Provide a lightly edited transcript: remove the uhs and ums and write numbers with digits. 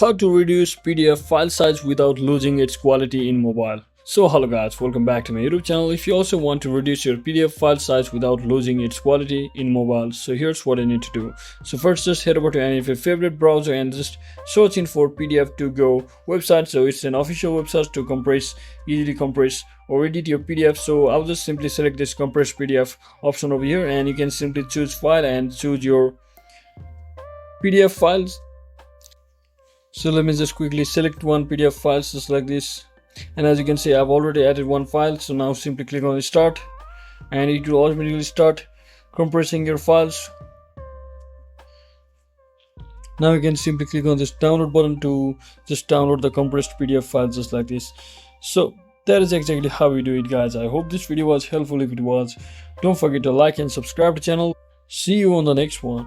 How to reduce PDF file size without losing its quality in mobile. So hello guys, welcome back to my YouTube channel. If you also want to reduce your PDF file size without losing its quality in mobile, so here's what I need to do. So first, just head over to any of your favorite browser and just search in for PDF2Go website. So it's an official website to easily compress or edit your PDF. So I'll just simply select this compress PDF option over here, and you can simply choose file and choose your PDF files. So let me just quickly select one PDF file just like this, and as you can see I've already added one file. So now simply click on start and it will automatically start compressing your files. Now you can simply click on this download button to just download the compressed PDF file just like this. So that is exactly how we do it, guys. I hope this video was helpful. If it was, don't forget to like and subscribe to the channel. See you on the next one.